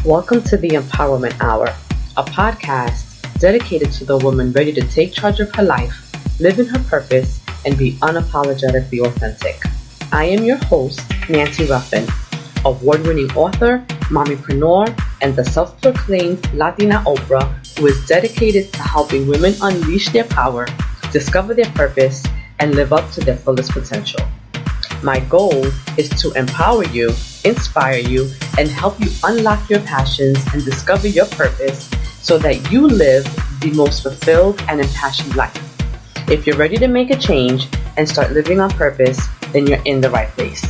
Welcome to the Empowerment Hour, a podcast dedicated to the woman ready to take charge of her life, live in her purpose, and be unapologetically authentic. I am your host, Nancy Ruffin, award-winning author, mommypreneur, and the self-proclaimed Latina Oprah who is dedicated to helping women unleash their power, discover their purpose, and live up to their fullest potential. My goal is to empower you, inspire you, and help you unlock your passions and discover your purpose so that you live the most fulfilled and impassioned life. If you're ready to make a change and start living on purpose, then you're in the right place.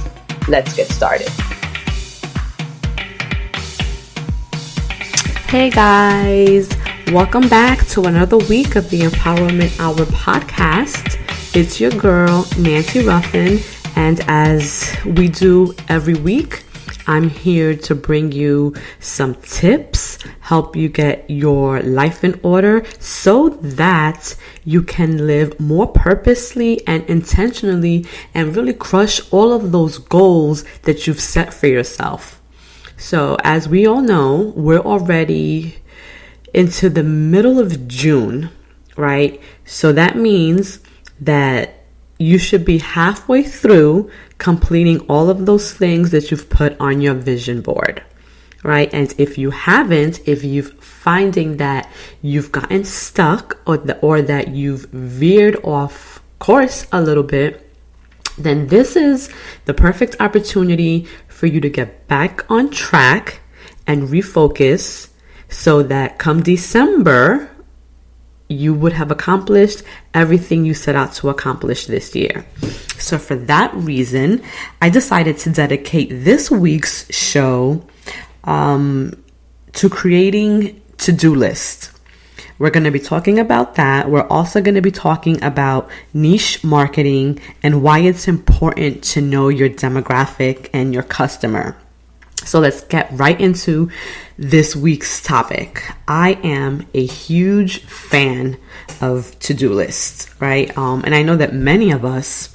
Let's get started. Hey guys, welcome back to another week of the Empowerment Hour podcast. It's your girl, Nancy Ruffin. And as we do every week, I'm here to bring you some tips, help you get your life in order so that you can live more purposely and intentionally and really crush all of those goals that you've set for yourself. So as we all know, we're already into the middle of June, right? So that means that you should be halfway through completing all of those things that you've put on your vision board, right? And if you haven't, if you're finding that you've gotten stuck or that you've veered off course a little bit, then this is the perfect opportunity for you to get back on track and refocus so that come December, you would have accomplished everything you set out to accomplish this year. So for that reason, I decided to dedicate this week's show to creating to-do lists. We're going to be talking about that. We're also going to be talking about niche marketing and why it's important to know your demographic and your customer. So let's get right into this week's topic. I am a huge fan of to-do lists, right? And I know that many of us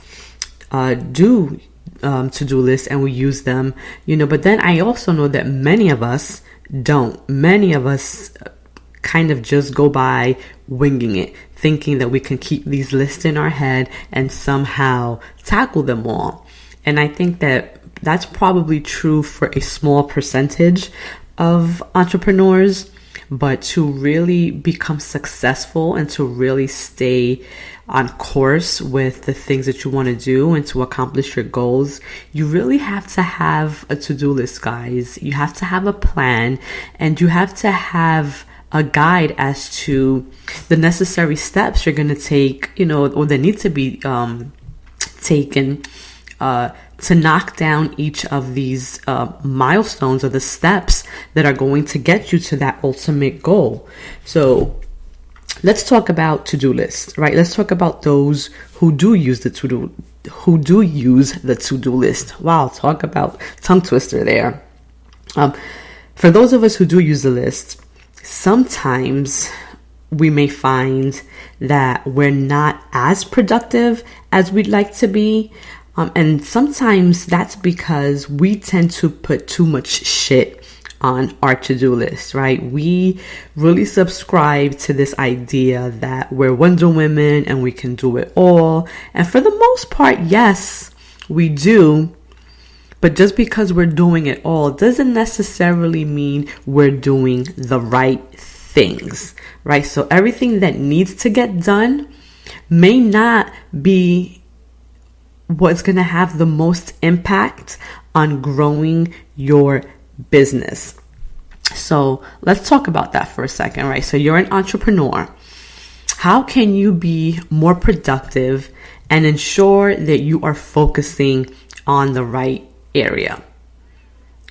do to-do lists and we use them, but then I also know that many of us don't. Many of us kind of just go by winging it, thinking that we can keep these lists in our head and somehow tackle them all. And I think that that's probably true for a small percentage of entrepreneurs, but to really become successful and to really stay on course with the things that you want to do and to accomplish your goals, you really have to have a to-do list, guys. You have to have a plan and you have to have a guide as to the necessary steps you're going to take, or that need to be taken to knock down each of these milestones or the steps that are going to get you to that ultimate goal. So let's talk about to-do lists, right? Let's talk about those who do use the to-do list. Wow, talk about tongue twister there. For those of us who do use the list, sometimes we may find that we're not as productive as we'd like to be. And sometimes that's because we tend to put too much shit on our to-do list, right? We really subscribe to this idea that we're Wonder Women and we can do it all. And for the most part, yes, we do. But just because we're doing it all doesn't necessarily mean we're doing the right things, right? So everything that needs to get done may not be what's going to have the most impact on growing your business. So let's talk about that for a second, right? So you're an entrepreneur. How can you be more productive and ensure that you are focusing on the right area,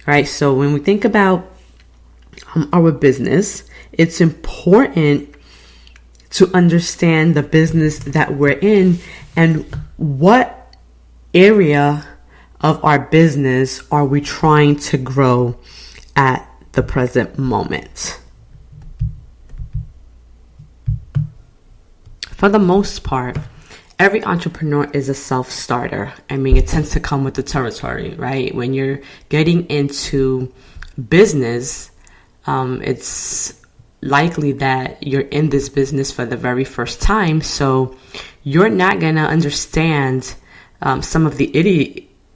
right? So when we think about our business, it's important to understand the business that we're in and what area of our business are we trying to grow at the present moment. For the most part, every entrepreneur is a self-starter. I mean, it tends to come with the territory, right? When you're getting into business, It's likely that you're in this business for the very first time, so you're not going to understand some of the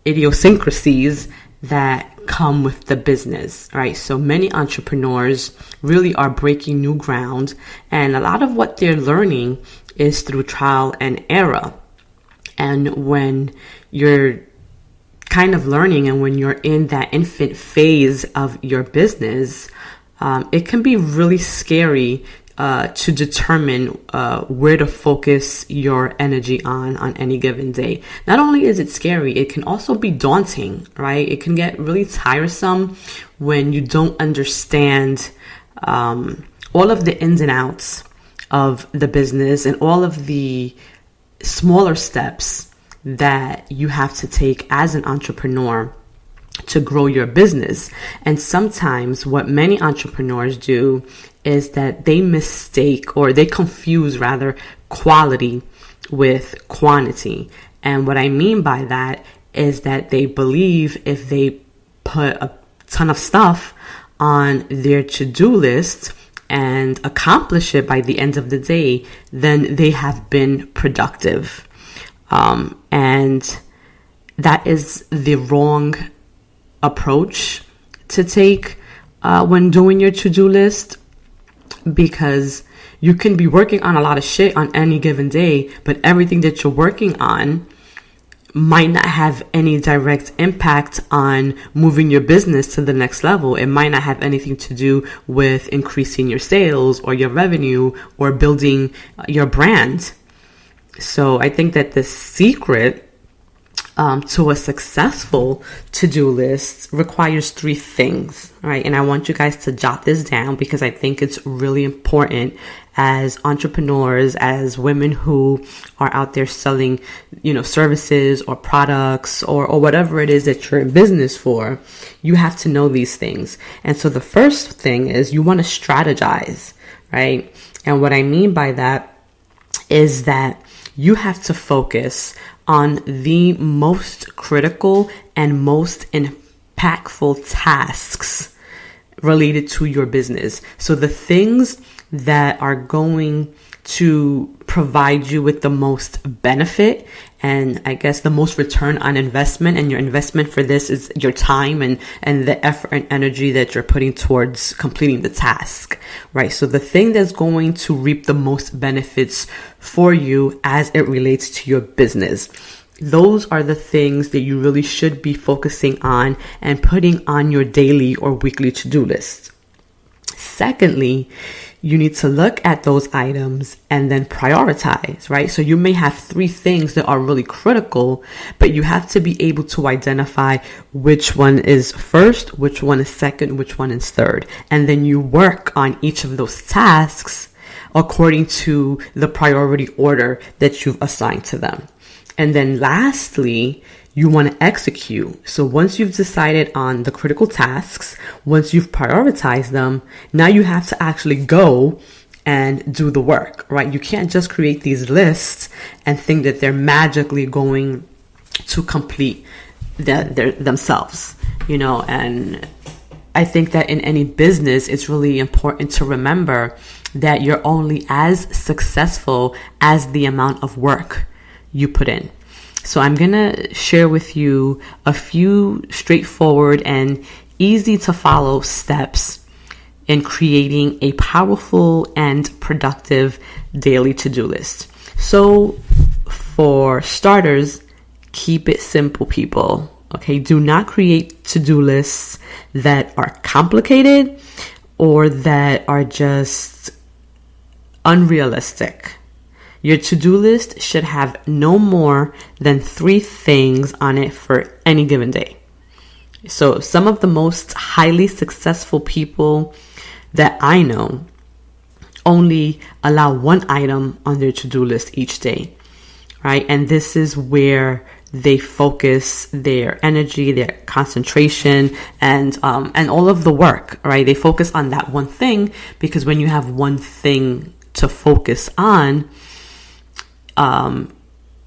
idiosyncrasies that come with the business, right? So many entrepreneurs really are breaking new ground, and a lot of what they're learning is through trial and error. And when you're kind of learning and when you're in that infant phase of your business, it can be really scary to determine where to focus your energy on any given day. Not only is it scary, it can also be daunting, right? It can get really tiresome when you don't understand all of the ins and outs of the business and all of the smaller steps that you have to take as an entrepreneur to grow your business. And sometimes what many entrepreneurs do is that they mistake, or they confuse rather, quality with quantity. And what I mean by that is that they believe if they put a ton of stuff on their to-do list and accomplish it by the end of the day, then they have been productive. And that is the wrong approach to take when doing your to-do list, because you can be working on a lot of shit on any given day, but everything that you're working on might not have any direct impact on moving your business to the next level. It might not have anything to do with increasing your sales or your revenue or building your brand. So I think that the secret to a successful to-do list requires 3 things, right? And I want you guys to jot this down because I think it's really important as entrepreneurs, as women who are out there selling, services or products or whatever it is that you're in business for. You have to know these things. And so the first thing is you want to strategize, right? And what I mean by that is that you have to focus on the most critical and most impactful tasks related to your business. So the things that are going to provide you with the most benefit and I guess the most return on investment, and your investment for this is your time and the effort and energy that you're putting towards completing the task, right? So the thing that's going to reap the most benefits for you as it relates to your business. Those are the things that you really should be focusing on and putting on your daily or weekly to-do list. Secondly, you need to look at those items and then prioritize, right? So you may have 3 things that are really critical, but you have to be able to identify which one is first, which one is second, which one is third. And then you work on each of those tasks according to the priority order that you've assigned to them. And then lastly, you want to execute. So once you've decided on the critical tasks, once you've prioritized them, now you have to actually go and do the work, right? You can't just create these lists and think that they're magically going to complete themselves, and I think that in any business, it's really important to remember that you're only as successful as the amount of work you put in. So I'm going to share with you a few straightforward and easy to follow steps in creating a powerful and productive daily to-do list. So for starters, keep it simple, people. Okay, do not create to-do lists that are complicated or that are just unrealistic. Your to-do list should have no more than 3 things on it for any given day. So some of the most highly successful people that I know only allow 1 item on their to-do list each day, right? And this is where they focus their energy, their concentration, and all of the work, right? They focus on that one thing because when you have one thing to focus on,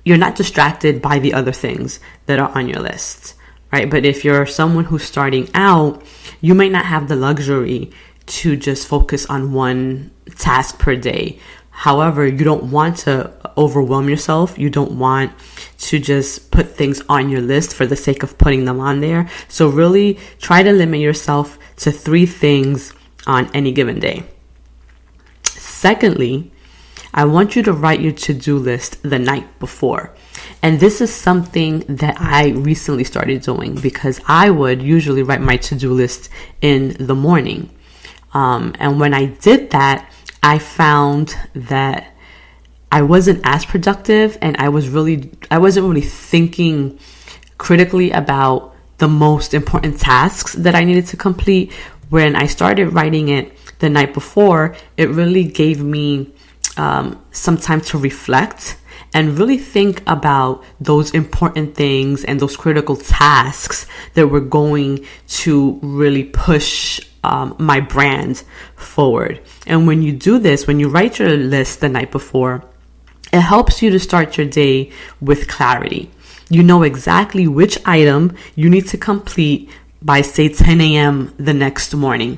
you're not distracted by the other things that are on your list, right? But if you're someone who's starting out, you might not have the luxury to just focus on one task per day. However, you don't want to overwhelm yourself. You don't want to just put things on your list for the sake of putting them on there. So really try to limit yourself to 3 things on any given day. Secondly, I want you to write your to-do list the night before. And this is something that I recently started doing because I would usually write my to-do list in the morning. And when I did that, I found that I wasn't as productive, and I wasn't really thinking critically about the most important tasks that I needed to complete. When I started writing it the night before, it really gave me some time to reflect and really think about those important things and those critical tasks that were going to really push my brand forward. And when you do this, when you write your list the night before, it helps you to start your day with clarity. You know exactly which item you need to complete by, say, 10 a.m. the next morning,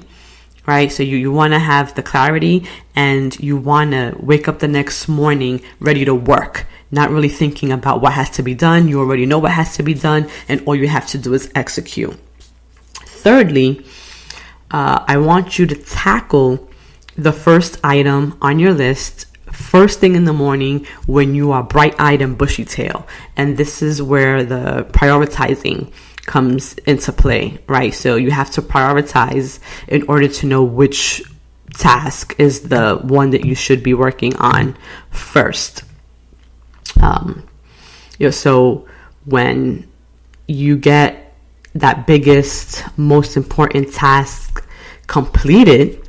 right? So you want to have the clarity, and you want to wake up the next morning ready to work, not really thinking about what has to be done. You already know what has to be done, and all you have to do is execute. Thirdly, I want you to tackle the first item on your list first thing in the morning when you are bright-eyed and bushy-tailed. And this is where the prioritizing comes into play, right? So you have to prioritize in order to know which task is the one that you should be working on first. So when you get that biggest, most important task completed,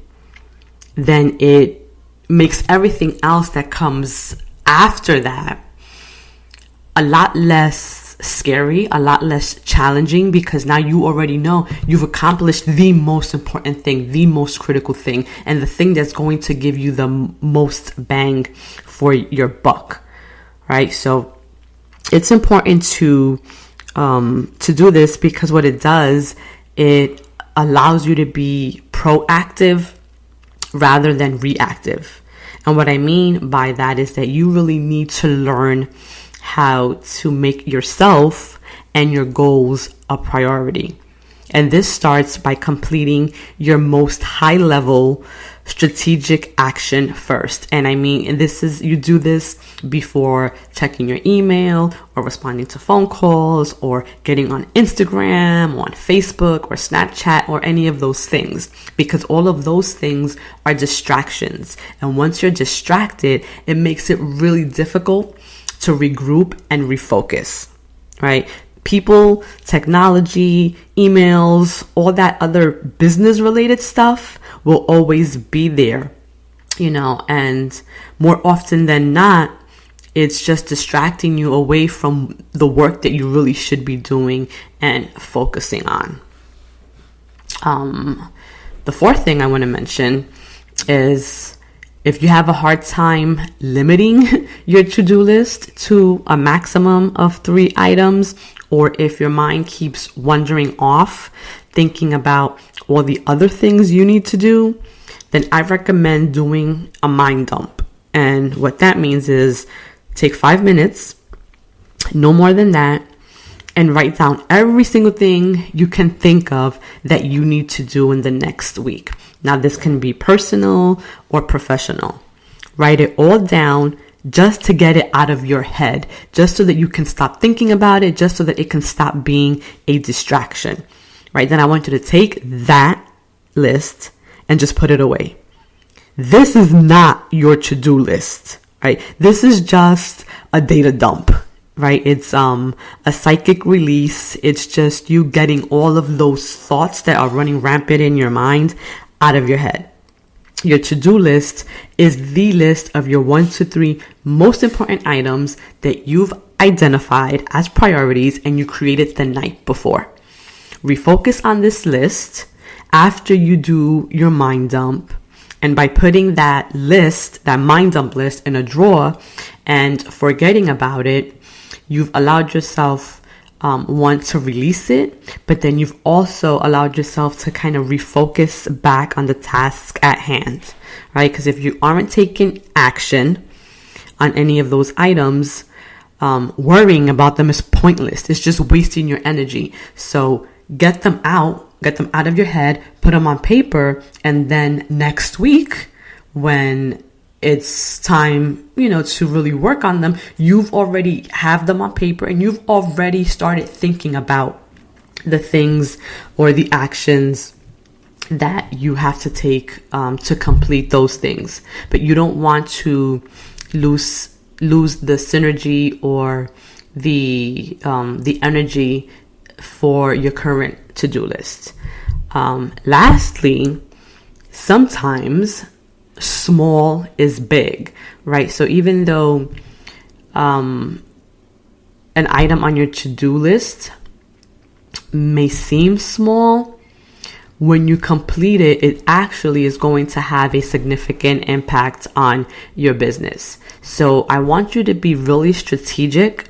then it makes everything else that comes after that a lot less scary, a lot less challenging, because now you already know you've accomplished the most important thing, the most critical thing, and the thing that's going to give you the most bang for your buck, right? So it's important to do this, because what it does, it allows you to be proactive rather than reactive. And what I mean by that is that you really need to learn how to make yourself and your goals a priority. And this starts by completing your most high level strategic action first. And I mean, you do this before checking your email or responding to phone calls or getting on Instagram or on Facebook or Snapchat or any of those things, because all of those things are distractions. And once you're distracted, it makes it really difficult to regroup and refocus, right? People, technology, emails, all that other business related stuff will always be there, and more often than not, it's just distracting you away from the work that you really should be doing and focusing on. The fourth thing I want to mention is, if you have a hard time limiting your to-do list to a maximum of 3 items, or if your mind keeps wandering off thinking about all the other things you need to do, then I recommend doing a mind dump. And what that means is take 5 minutes, no more than that, and write down every single thing you can think of that you need to do in the next week. Now, this can be personal or professional. Write it all down just to get it out of your head, just so that you can stop thinking about it, just so that it can stop being a distraction, right? Then I want you to take that list and just put it away. This is not your to-do list, right? This is just a data dump, right? It's a psychic release. It's just you getting all of those thoughts that are running rampant in your mind out of your head. Your to-do list is the list of your 1 to 3 most important items that you've identified as priorities and you created the night before. Refocus on this list after you do your mind dump. And by putting that mind dump list in a drawer and forgetting about it, you've allowed yourself want to release it, but then you've also allowed yourself to kind of refocus back on the task at hand, right? Because if you aren't taking action on any of those items, worrying about them is pointless. It's just wasting your energy. So get them out of your head, put them on paper, and then next week, when it's time, to really work on them, you've already have them on paper and you've already started thinking about the things or the actions that you have to take to complete those things. But you don't want to lose the synergy or the energy for your current to-do list. Lastly, sometimes small is big, right? So even though an item on your to-do list may seem small, when you complete it, it actually is going to have a significant impact on your business. So I want you to be really strategic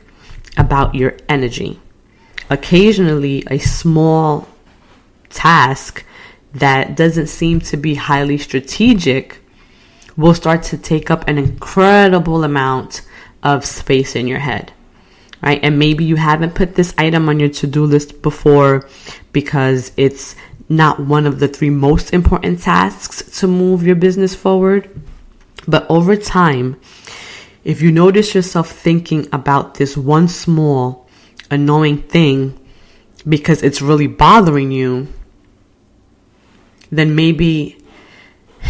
about your energy. Occasionally, a small task that doesn't seem to be highly strategic will start to take up an incredible amount of space in your head, right? And maybe you haven't put this item on your to-do list before because it's not one of the 3 most important tasks to move your business forward. But over time, if you notice yourself thinking about this one small annoying thing because it's really bothering you, then maybe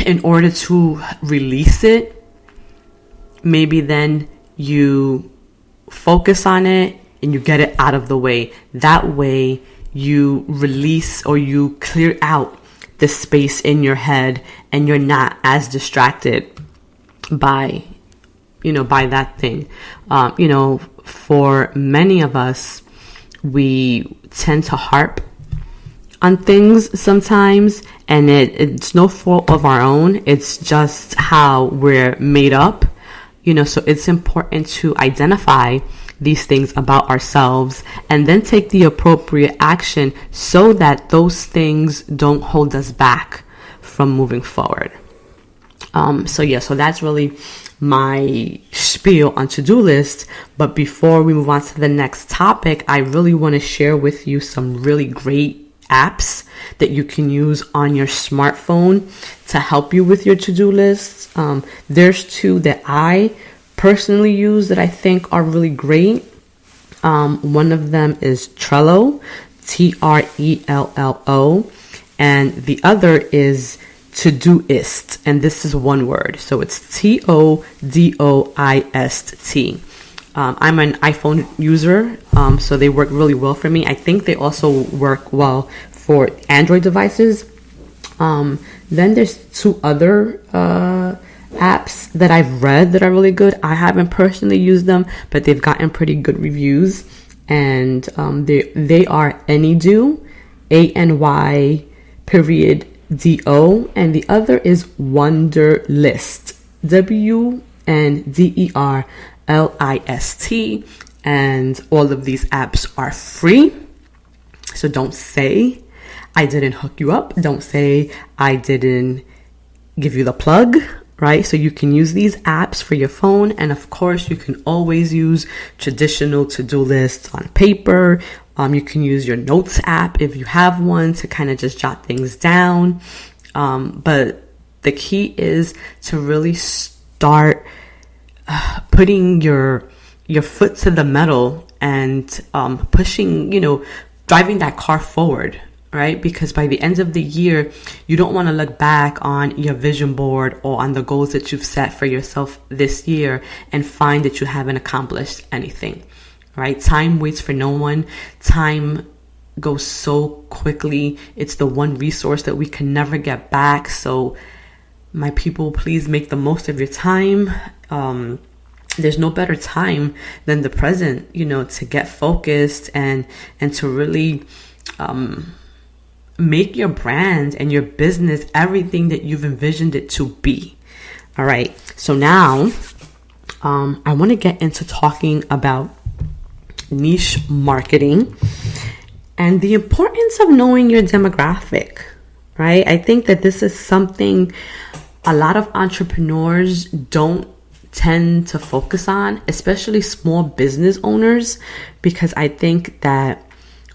in order to release it, maybe then you focus on it and you get it out of the way. That way you release or you clear out the space in your head and you're not as distracted by that thing. For many of us, we tend to harp on things sometimes, and it's no fault of our own. It's just how we're made up, so it's important to identify these things about ourselves and then take the appropriate action so that those things don't hold us back from moving forward. So that's really my spiel on to-do list. But before we move on to the next topic, I really want to share with you some really great apps that you can use on your smartphone to help you with your to-do lists. There's 2 that I personally use that I think are really great. One of them is Trello, Trello, and the other is Todoist, and this is one word, so it's Todoist. I'm an iPhone user, so they work really well for me. I think they also work well for Android devices. Then there's 2 other apps that I've read that are really good. I haven't personally used them, but they've gotten pretty good reviews, and they are Anydo, ANY.do, and the other is Wunderlist, WNDERLIST, and all of these apps are free. So don't say I didn't hook you up. Don't say I didn't give you the plug, right? So you can use these apps for your phone. And of course, you can always use traditional to-do lists on paper. You can use your notes app if you have one to kind of just jot things down. But the key is to really start putting your foot to the metal and pushing, driving that car forward, right? Because by the end of the year, you don't want to look back on your vision board or on the goals that you've set for yourself this year and find that you haven't accomplished anything, right? Time waits for no one. Time goes so quickly. It's the one resource that we can never get back. So my people, please make the most of your time. There's no better time than the present, to get focused and to really make your brand and your business everything that you've envisioned it to be. All right. So now I want to get into talking about niche marketing and the importance of knowing your demographic, right? I think that this is something a lot of entrepreneurs don't tend to focus on, especially small business owners, because I think that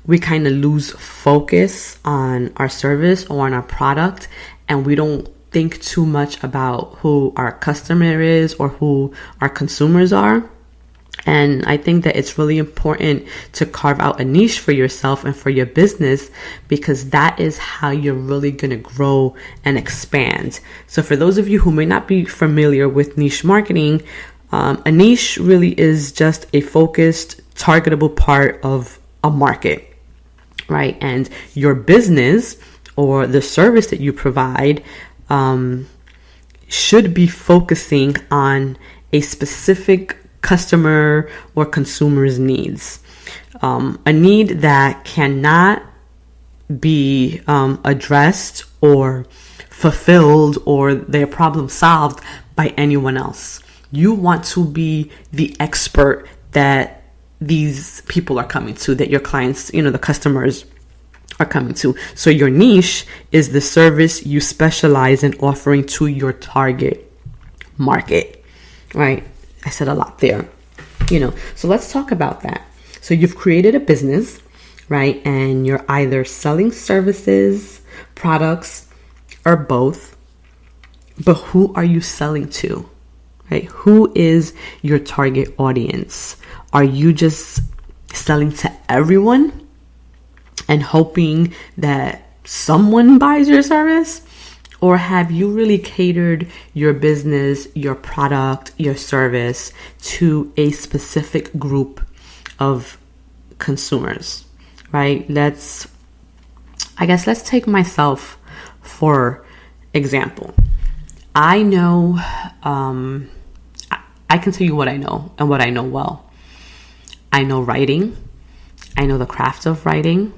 we kind of lose focus on our service or on our product, and we don't think too much about who our customer is or who our consumers are. And I think that it's really important to carve out a niche for yourself and for your business, because that is how you're really going to grow and expand. So for those of you who may not be familiar with niche marketing, a niche really is just a focused, targetable part of a market, right? And your business or the service that you provide should be focusing on a specific customer or consumer's needs. A need that cannot be addressed or fulfilled or their problem solved by anyone else. You want to be the expert that these people are coming to, that your clients, the customers are coming to. So your niche is the service you specialize in offering to your target market, right? I said a lot there, so let's talk about that. So you've created a business, right? And you're either selling services, products, or both. But who are you selling to, right? Who is your target audience? Are you just selling to everyone and hoping that someone buys your service? Or have you really catered your business, your product, your service to a specific group of consumers, right? Let's take myself for example. I know, I can tell you what I know and what I know well. I know writing. I know the craft of writing.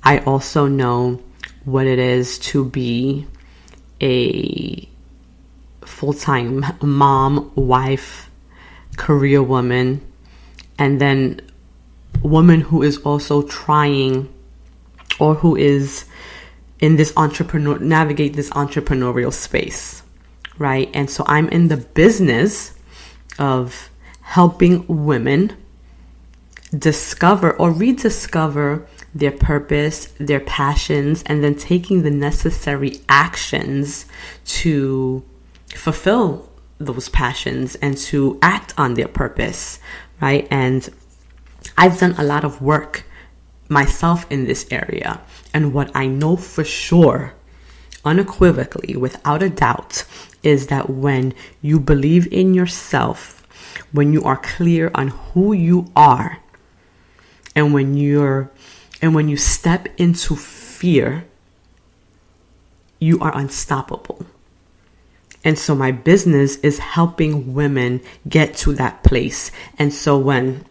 I also know what it is to be a full-time mom, wife, career woman, and then woman who is also trying or who is in this navigate this entrepreneurial space, right? And so I'm in the business of helping women discover or rediscover their purpose, their passions, and then taking the necessary actions to fulfill those passions and to act on their purpose, right? And I've done a lot of work myself in this area. And what I know for sure, unequivocally, without a doubt, is that when you believe in yourself, when you are clear on who you are, and when you step into fear, you are unstoppable. And so my business is helping women get to that place. And so when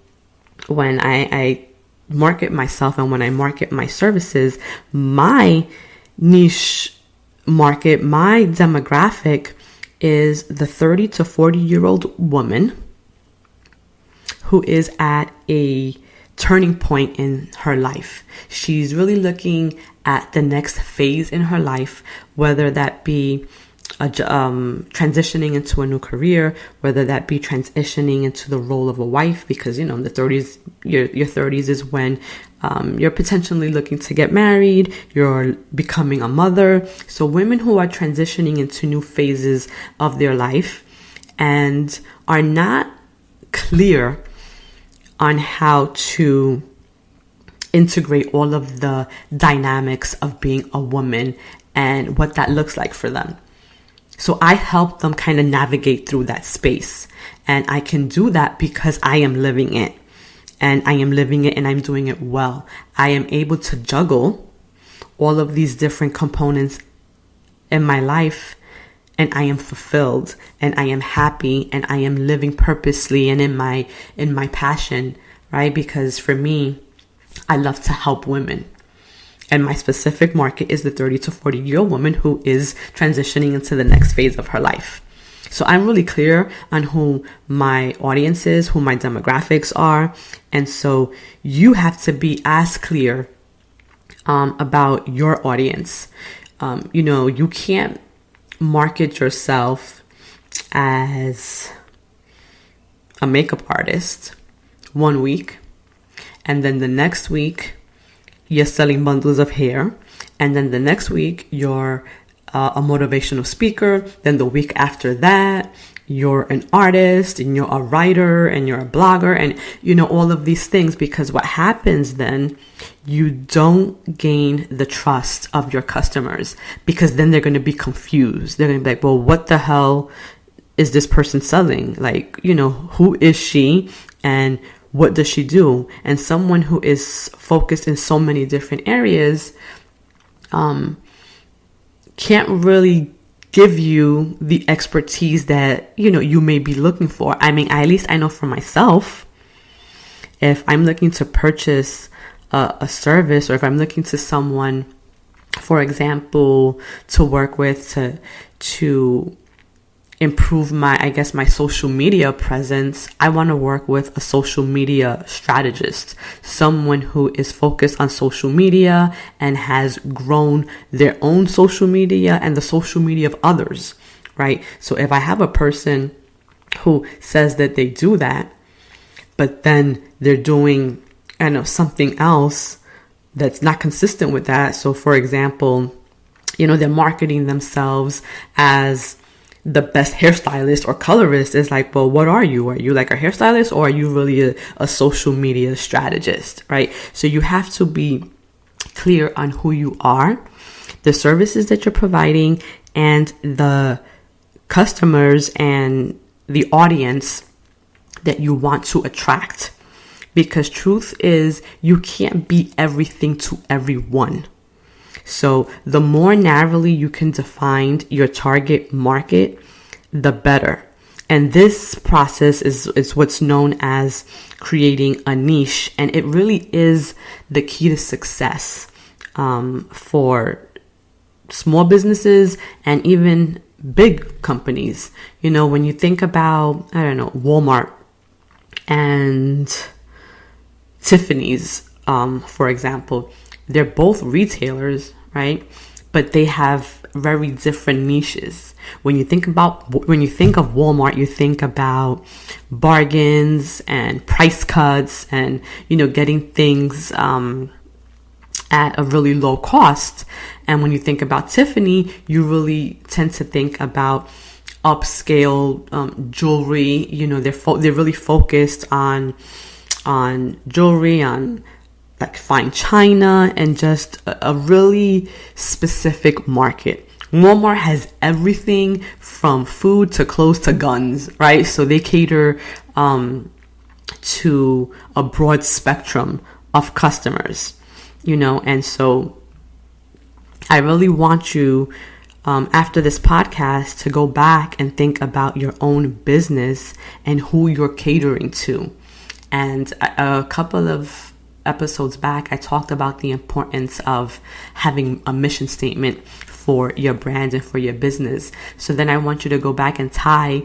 I market myself and when I market my services, my niche market, my demographic is the 30 to 40-year-old woman who is at a turning point in her life. She's really looking at the next phase in her life, whether that be transitioning into a new career, whether that be transitioning into the role of a wife, because in the 30s, your 30s is when you're potentially looking to get married, you're becoming a mother. So women who are transitioning into new phases of their life and are not clear on how to integrate all of the dynamics of being a woman and what that looks like for them. So I help them kind of navigate through that space. And I can do that because I am living it. And I am living it and I'm doing it well. I am able to juggle all of these different components in my life, and I am fulfilled and I am happy and I am living purposely and in my passion, right? Because for me, I love to help women. And my specific market is the 30 to 40-year-old woman who is transitioning into the next phase of her life. So I'm really clear on who my audience is, who my demographics are. And so you have to be as clear about your audience. You can't market yourself as a makeup artist one week, and then the next week you're selling bundles of hair, and then the next week you're a motivational speaker, then the week after that you're an artist and you're a writer and you're a blogger and all of these things. Because what happens then, you don't gain the trust of your customers, because then they're going to be confused. They're going to be like, well, what the hell is this person selling? Like, who is she and what does she do? And someone who is focused in so many different areas can't really give you the expertise that, you may be looking for. I mean, at least I know for myself, if I'm looking to purchase a service, or if I'm looking to someone, for example, to work with to improve my social media presence, I want to work with a social media strategist, someone who is focused on social media and has grown their own social media and the social media of others, right? So if I have a person who says that they do that, but then they're doing, something else that's not consistent with that. So for example, they're marketing themselves as the best hairstylist or colorist. Is like, well, what are you? Are you like a hairstylist, or are you really a social media strategist, right? So you have to be clear on who you are, the services that you're providing, and the customers and the audience that you want to attract. Because truth is, you can't be everything to everyone. So the more narrowly you can define your target market, the better. And this process is what's known as creating a niche. And it really is the key to success for small businesses and even big companies. When you think about, Walmart and Tiffany's, for example, they're both retailers, right? But they have very different niches. When you think of Walmart, you think about bargains and price cuts and, getting things at a really low cost. And when you think about Tiffany, you really tend to think about upscale jewelry. They're really focused on jewelry, on like fine china, and just a really specific market. Walmart has everything from food to clothes to guns, right? So they cater to a broad spectrum of customers, and so I really want you, after this podcast, to go back and think about your own business and who you're catering to. And a couple of episodes back, I talked about the importance of having a mission statement for your brand and for your business. So then I want you to go back and tie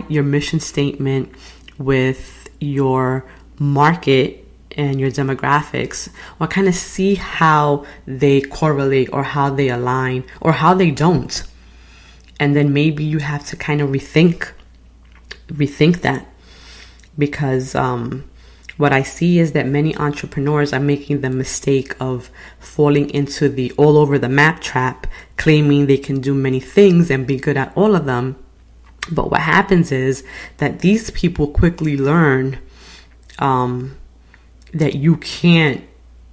your mission statement with your market and your demographics, or kind of see how they correlate or how they align or how they don't. And then maybe you have to kind of rethink that. Because what I see is that many entrepreneurs are making the mistake of falling into the all over the map trap, claiming they can do many things and be good at all of them. But what happens is that these people quickly learn that you can't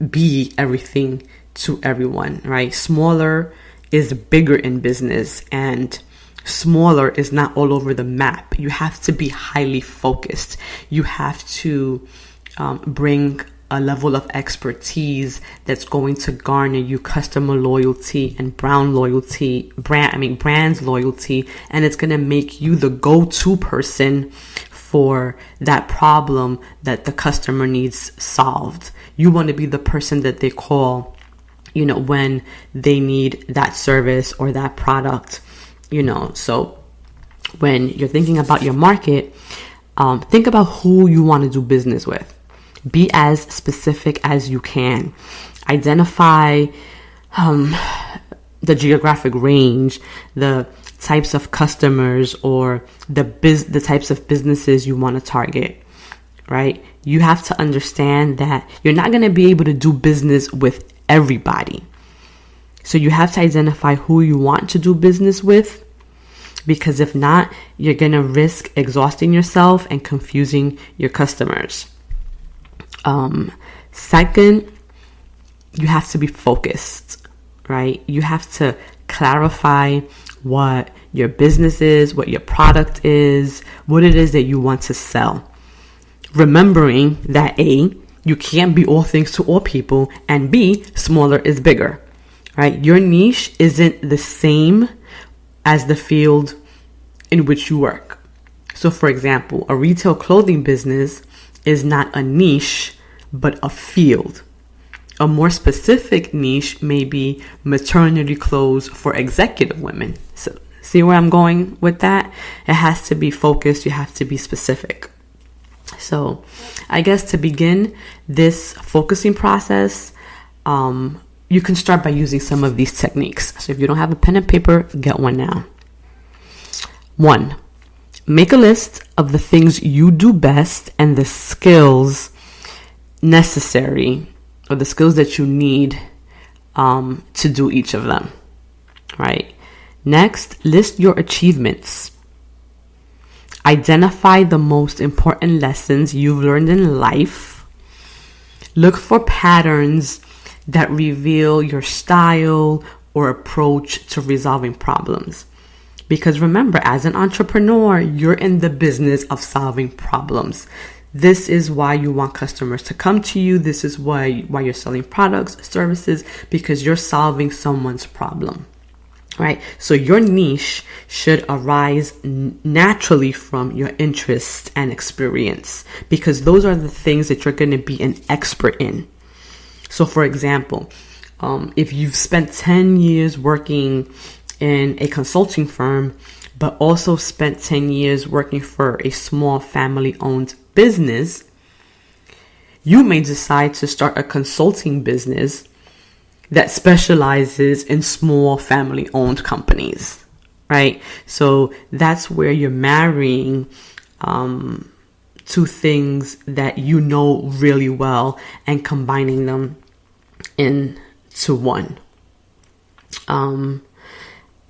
be everything to everyone, right? Smaller is bigger in business, and smaller is not all over the map. You have to be highly focused. You have to bring a level of expertise that's going to garner you customer loyalty and brand loyalty, and it's going to make you the go-to person for that problem that the customer needs solved. You want to be the person that they call, when they need that service or that product, So when you're thinking about your market, think about who you want to do business with. Be as specific as you can. Identify the geographic range, the types of customers, or the types of businesses you want to target, right? You have to understand that you're not going to be able to do business with everybody. So you have to identify who you want to do business with, because if not, you're going to risk exhausting yourself and confusing your customers. Second, you have to be focused, right? You have to clarify what your business is, what your product is, what it is that you want to sell. Remembering that A, you can't be all things to all people, and B, smaller is bigger, right? Your niche isn't the same as the field in which you work. So for example, a retail clothing business is not a niche, but a field. A more specific niche may be maternity clothes for executive women. So see where I'm going with that? It has to be focused. You have to be specific. So I guess to begin this focusing process, you can start by using some of these techniques. So if you don't have a pen and paper, get one now. 1, make a list of the things you do best and the skills necessary, or the skills that you need to do each of them, right? Next, list your achievements. Identify the most important lessons you've learned in life. Look for patterns that reveal your style or approach to resolving problems. Because remember, as an entrepreneur, you're in the business of solving problems. This is why you want customers to come to you. This is why you're selling products, services, because you're solving someone's problem, right? So your niche should arise naturally from your interest and experience, because those are the things that you're going to be an expert in. So for example, if you've spent 10 years working in a consulting firm, but also spent 10 years working for a small family-owned business, you may decide to start a consulting business that specializes in small family-owned companies, right? So that's where you're marrying two things that you know really well and combining them into one.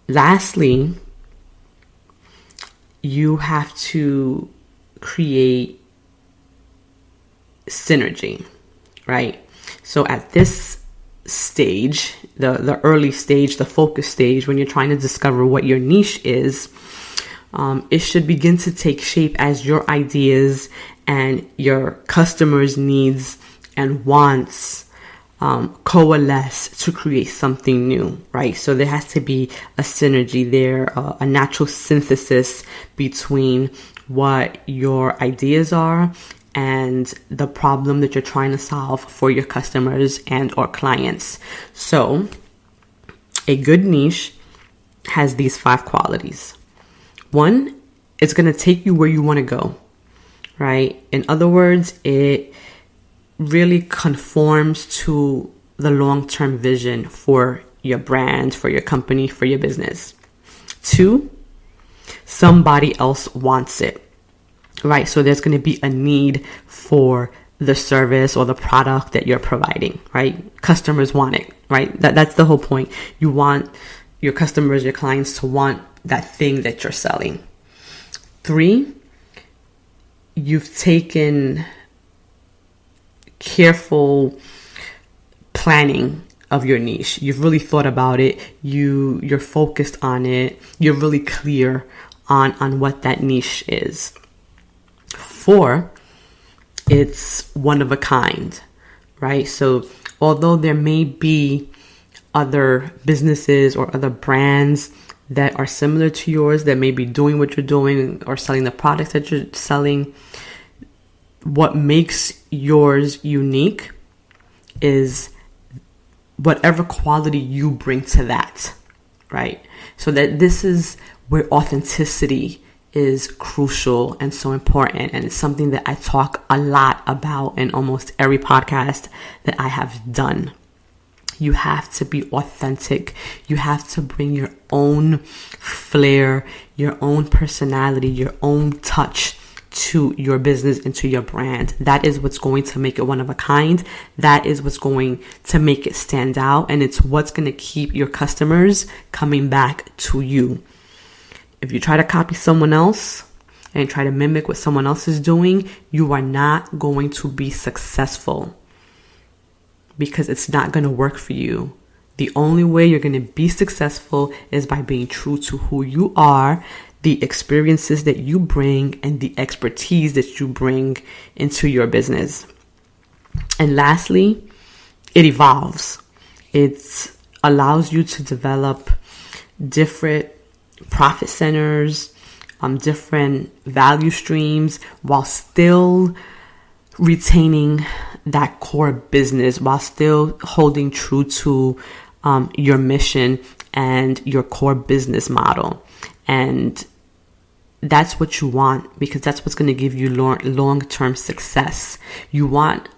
Lastly, you have to create synergy, right? So at this stage, the early stage, the focus stage, when you're trying to discover what your niche is, it should begin to take shape as your ideas and your customers' needs and wants coalesce to create something new, right? So there has to be a synergy there, a natural synthesis between what your ideas are and the problem that you're trying to solve for your customers and or clients. So a good niche has these 5 qualities. 1, it's going to take you where you want to go, right? In other words, it really conforms to the long-term vision for your brand, for your company, for your business. 2, somebody else wants it, right? So there's going to be a need for the service or the product that you're providing, right? Customers want it, right? That's the whole point. You want your customers, your clients to want that thing that you're selling. 3, you've taken careful planning of your niche. You've really thought about it. You're focused on it. You're really clear on what that niche is. 4, it's one of a kind, right? So although there may be other businesses or other brands that are similar to yours that may be doing what you're doing or selling the products that you're selling, what makes yours unique is whatever quality you bring to that, right? So that this is where authenticity is crucial and so important. And it's something that I talk a lot about in almost every podcast that I have done. You have to be authentic. You have to bring your own flair, your own personality, your own touch to your business and to your brand. That is what's going to make it one of a kind. That is what's going to make it stand out. And it's what's going to keep your customers coming back to you. If you try to copy someone else and try to mimic what someone else is doing, you are not going to be successful, because it's not going to work for you. The only way you're going to be successful is by being true to who you are, the experiences that you bring, and the expertise that you bring into your business. And lastly, it evolves. It allows you to develop different profit centers, different value streams, while still retaining that core business, while still holding true to your mission and your core business model. And that's what you want, because that's what's going to give you long-term success. You want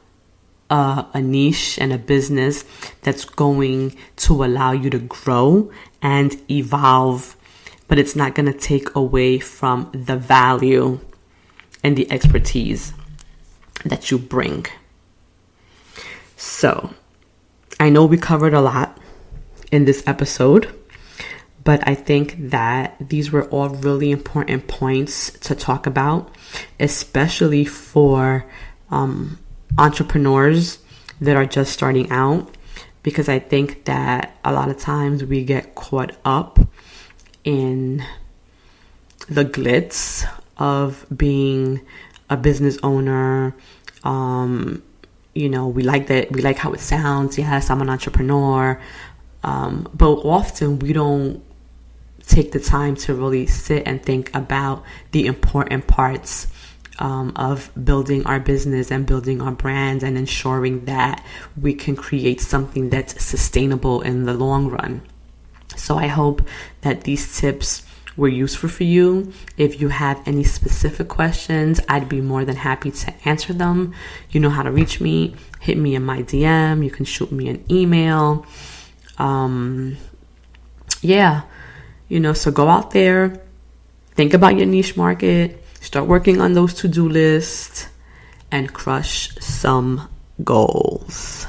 a niche and a business that's going to allow you to grow and evolve, but it's not going to take away from the value and the expertise that you bring. So, I know we covered a lot in this episode, but I think that these were all really important points to talk about, especially for entrepreneurs that are just starting out, because I think that a lot of times we get caught up in the glitz of being a business owner. We like how it sounds. Yes, I'm an entrepreneur. But often we don't take the time to really sit and think about the important parts of building our business and building our brand and ensuring that we can create something that's sustainable in the long run. So I hope that these tips were useful for you. If you have any specific questions, I'd be more than happy to answer them. You know how to reach me. Hit me in my DM. You can shoot me an email. So go out there, think about your niche market, start working on those to-do lists, and crush some goals.